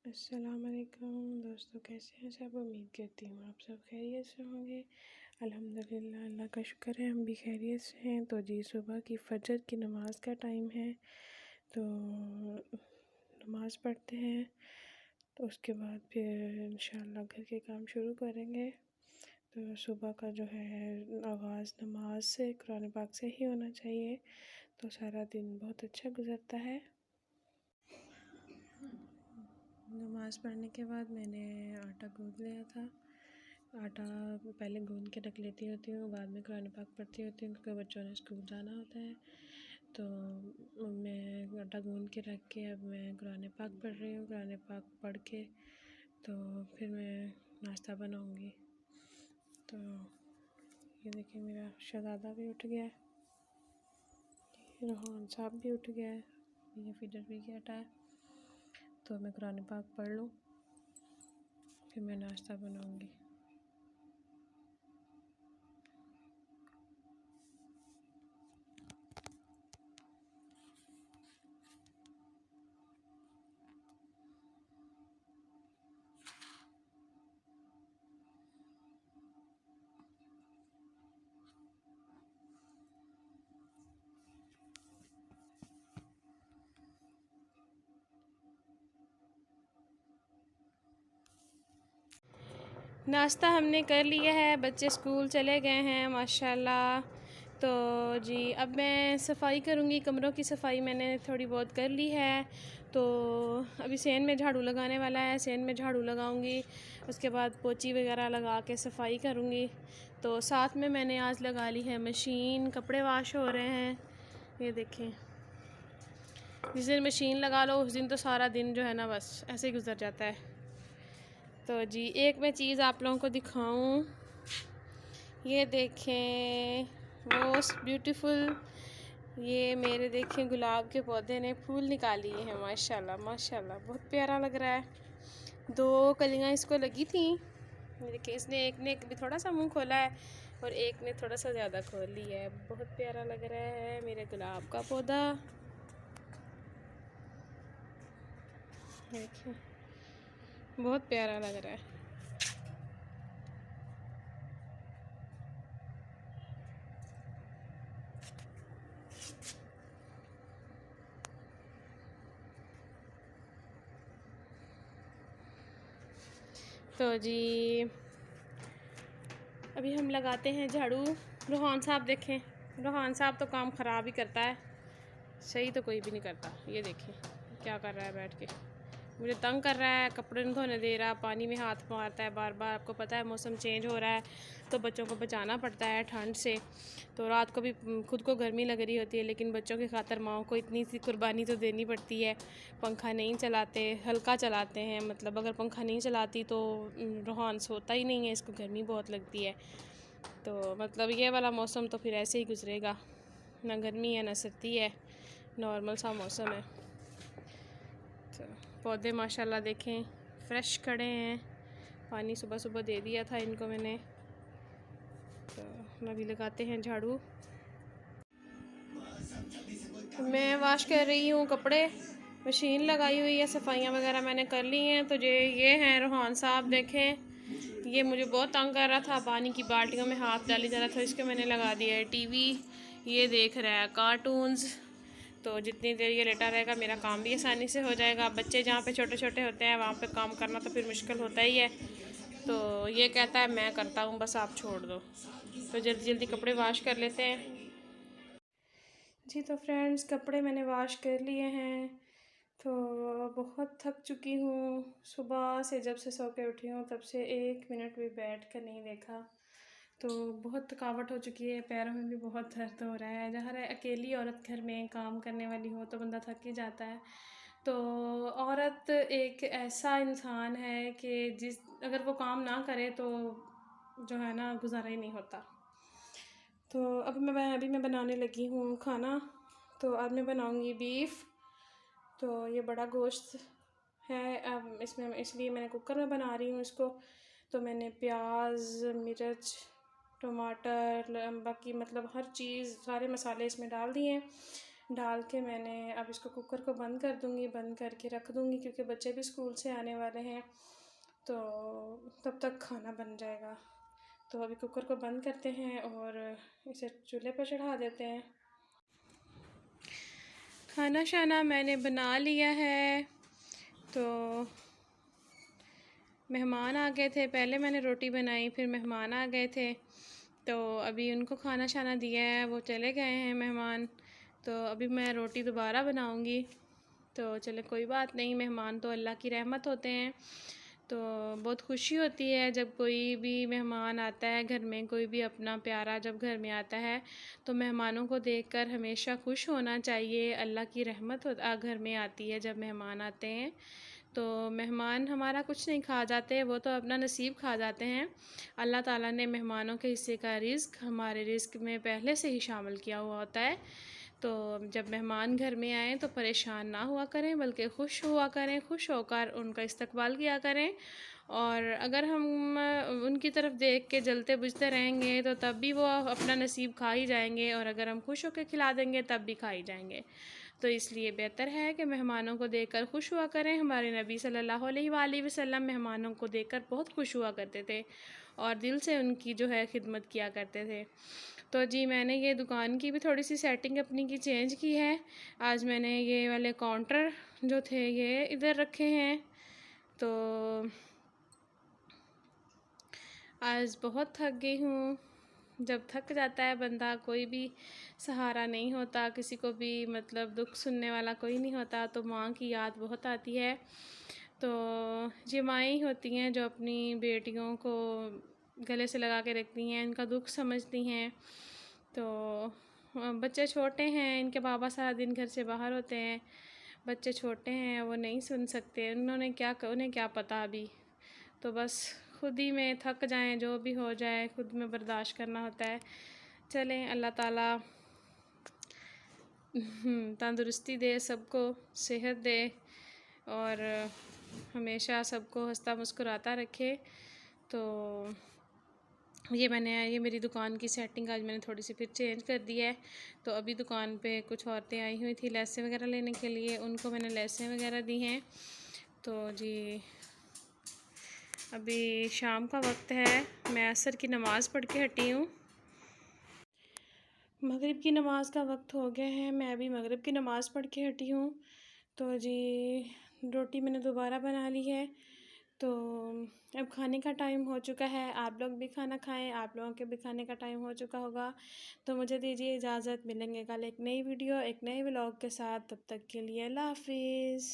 अस्सलाम वालेकुम दोस्तों, कैसे हैं सब। उम्मीद करती हूँ आप सब खैरियत से होंगे। अल्हम्दुलिल्लाह, अल्लाह का शुक्र है हम भी खैरियत से हैं। तो जी, सुबह की फजर की नमाज़ का टाइम है, तो नमाज़ पढ़ते हैं। तो उसके बाद फिर इंशाअल्लाह घर के काम शुरू करेंगे। तो सुबह का जो है आगाज़ नमाज से, कुरान पाक से ही होना चाहिए, तो सारा दिन बहुत अच्छा गुज़रता है। नमाज़ पढ़ने के बाद मैंने आटा गूँद लिया था। आटा पहले गूँद के रख लेती होती हूँ, बाद में कुरान पाक पढ़ती होती हूँ क्योंकि बच्चों ने स्कूल जाना होता है। तो मैं आटा गूँद के रख के अब मैं कुरान पाक पढ़ रही हूँ। कुरान पाक पढ़ के तो फिर मैं नाश्ता बनाऊँगी। तो ये देखिए, मेरा शहज़ादा भी उठ गया है, रोहान साहब भी उठ गया है, ये फिजर भी क्या हटा है। तो मैं कुरान पाक पढ़ लूँ, फिर मैं नाश्ता बनाऊँगी। नाश्ता हमने कर लिया है, बच्चे स्कूल चले गए हैं माशाल्लाह। तो जी, अब मैं सफाई करूँगी, कमरों की सफाई मैंने थोड़ी बहुत कर ली है। तो अभी सेन में झाड़ू लगाने वाला है, सेन में झाड़ू लगाऊंगी, उसके बाद पोची वगैरह लगा के सफाई करूँगी। तो साथ में मैंने आज लगा ली है मशीन, कपड़े वाश हो रहे हैं। ये देखें, जिस दिन मशीन लगा लो उस दिन तो सारा दिन जो है ना बस ऐसे ही गुजर जाता है। तो जी, एक मैं चीज़ आप लोगों को दिखाऊं, ये देखें, मोस्ट ब्यूटीफुल, ये मेरे देखें गुलाब के पौधे ने फूल निकाली हैं माशाल्लाह माशाल्लाह, बहुत प्यारा लग रहा है। 2 कलियां इसको लगी थी, देखिए इसने एक ने भी थोड़ा सा मुंह खोला है और एक ने थोड़ा सा ज़्यादा खोल लिया है। बहुत प्यारा लग रहा है मेरे गुलाब का पौधा, देखिए बहुत प्यारा लग रहा है। तो जी, अभी हम लगाते हैं झाड़ू। रोहान साहब देखें, रोहान साहब तो काम ख़राब ही करता है, सही तो कोई भी नहीं करता। ये देखें क्या कर रहा है, बैठ के मुझे तंग कर रहा है, कपड़े नहीं धोने दे रहा, पानी में हाथ मारता है बार बार। आपको पता है मौसम चेंज हो रहा है तो बच्चों को बचाना पड़ता है ठंड से। तो रात को भी खुद को गर्मी लग रही होती है, लेकिन बच्चों की खातिर माओ को इतनी सी कुर्बानी तो देनी पड़ती है। पंखा नहीं चलाते, हल्का चलाते हैं, मतलब अगर पंखा नहीं चलाती तो रोहान सोता ही नहीं है, इसको गर्मी बहुत लगती है। तो मतलब ये वाला मौसम तो फिर ऐसे ही गुजरेगा, ना गर्मी है ना सर्दी है, नॉर्मल सा मौसम है। तो पौधे माशाल्लाह देखें फ्रेश खड़े हैं, पानी सुबह सुबह दे दिया था इनको मैंने। तो अभी लगाते हैं झाड़ू। मैं वाश कर रही हूँ कपड़े, मशीन लगाई हुई है, सफाइयाँ वगैरह मैंने कर ली हैं। तो ये हैं रोहान साहब, देखें ये मुझे बहुत तंग कर रहा था, पानी की बाल्टियों में हाथ डाली जा रहा था, इसको मैंने लगा दिया है टीवी, ये देख रहा है कार्टून्स। तो जितनी देर ये लेटा रहेगा मेरा काम भी आसानी से हो जाएगा। बच्चे जहाँ पे छोटे छोटे होते हैं वहाँ पे काम करना तो फिर मुश्किल होता ही है। तो ये कहता है मैं करता हूँ, बस आप छोड़ दो। तो जल्दी जल्दी कपड़े वाश कर लेते हैं जी। तो फ्रेंड्स, कपड़े मैंने वाश कर लिए हैं। तो बहुत थक चुकी हूँ, सुबह से जब से सो के उठी हूँ तब से 1 मिनट भी बैठ कर नहीं देखा। तो बहुत थकावट हो चुकी है, पैरों में भी बहुत दर्द हो रहा है। जहाँ अकेली औरत घर में काम करने वाली हो तो बंदा थक ही जाता है। तो औरत एक ऐसा इंसान है कि अगर वो काम ना करे तो जो है ना गुजारा ही नहीं होता। तो अभी मैं बनाने लगी हूँ खाना। तो आज मैं बनाऊँगी बीफ। तो ये बड़ा गोश्त है, अब इसमें इसलिए मैंने कुकर में बना रही हूँ इसको। तो मैंने प्याज, मिर्च, टमाटर, बाकी मतलब हर चीज़, सारे मसाले इसमें डाल दिए हैं। डाल के मैंने अब इसको कुकर को बंद कर दूँगी, बंद करके रख दूँगी क्योंकि बच्चे भी स्कूल से आने वाले हैं, तो तब तक खाना बन जाएगा। तो अभी कुकर को बंद करते हैं और इसे चूल्हे पर चढ़ा देते हैं। खाना शाना मैंने बना लिया है, तो मेहमान आ गए थे, पहले मैंने रोटी बनाई, फिर मेहमान आ गए थे, तो अभी उनको खाना शाना दिया है, वो चले गए हैं मेहमान। तो अभी मैं रोटी दोबारा बनाऊंगी। तो चले कोई बात नहीं, मेहमान तो अल्लाह की रहमत होते हैं। तो बहुत खुशी होती है जब कोई भी मेहमान आता है घर में, कोई भी अपना प्यारा जब घर में आता है, तो मेहमानों को देखकर हमेशा खुश होना चाहिए। अल्लाह की रहमत घर में आती है जब मेहमान आते हैं। तो मेहमान हमारा कुछ नहीं खा जाते, वो तो अपना नसीब खा जाते हैं। अल्लाह ताला ने मेहमानों के हिस्से का रिज़्क हमारे रिज़्क में पहले से ही शामिल किया हुआ होता है। तो जब मेहमान घर में आएँ तो परेशान ना हुआ करें, बल्कि खुश हुआ करें, खुश होकर उनका इस्तकबाल किया करें। और अगर हम उनकी तरफ देख के जलते बुझते रहेंगे तो तब भी वो अपना नसीब खा ही जाएंगे, और अगर हम खुश होकर खिला देंगे तब भी खा ही जाएंगे। तो इसलिए बेहतर है कि मेहमानों को देखकर खुश हुआ करें। हमारे नबी सल्लल्लाहु अलैहि वसल्लम मेहमानों को देखकर बहुत खुश हुआ करते थे और दिल से उनकी जो है खिदमत किया करते थे। तो जी मैंने ये दुकान की भी थोड़ी सी सेटिंग अपनी की चेंज की है। आज मैंने ये वाले काउंटर जो थे ये इधर रखे हैं। तो आज बहुत थक गई हूँ। जब थक जाता है बंदा, कोई भी सहारा नहीं होता, किसी को भी मतलब दुख सुनने वाला कोई नहीं होता, तो माँ की याद बहुत आती है। तो ये माएँ ही होती हैं जो अपनी बेटियों को गले से लगा के रखती हैं, इनका दुख समझती हैं। तो बच्चे छोटे हैं, इनके बाबा सारा दिन घर से बाहर होते हैं, बच्चे छोटे हैं, वो नहीं सुन सकते, उन्हें क्या पता अभी। तो बस खुद ही में थक जाएं, जो भी हो जाए खुद में बर्दाश्त करना होता है। चलें, अल्लाह ताला तंदुरुस्ती दे, सबको सेहत दे और हमेशा सबको हंसता मुस्कुराता रखे। तो ये मेरी दुकान की सेटिंग आज मैंने थोड़ी सी फिर चेंज कर दी है। तो अभी दुकान पे कुछ औरतें आई हुई थी लेसें वगैरह लेने के लिए, उनको मैंने लेसें वगैरह दी हैं। तो जी अभी शाम का वक्त है, मैं असर की नमाज़ पढ़ के हटी हूँ। मगरिब की नमाज़ का वक्त हो गया है, मैं अभी मगरिब की नमाज़ पढ़ के हटी हूँ। तो जी रोटी मैंने दोबारा बना ली है। तो अब खाने का टाइम हो चुका है, आप लोग भी खाना खाएं, आप लोगों के भी खाने का टाइम हो चुका होगा। तो मुझे दीजिए इजाज़त, मिलेंगे कल एक नई वीडियो एक नए व्लॉग के साथ। तब तक के लिए अल्लाह हाफिज़।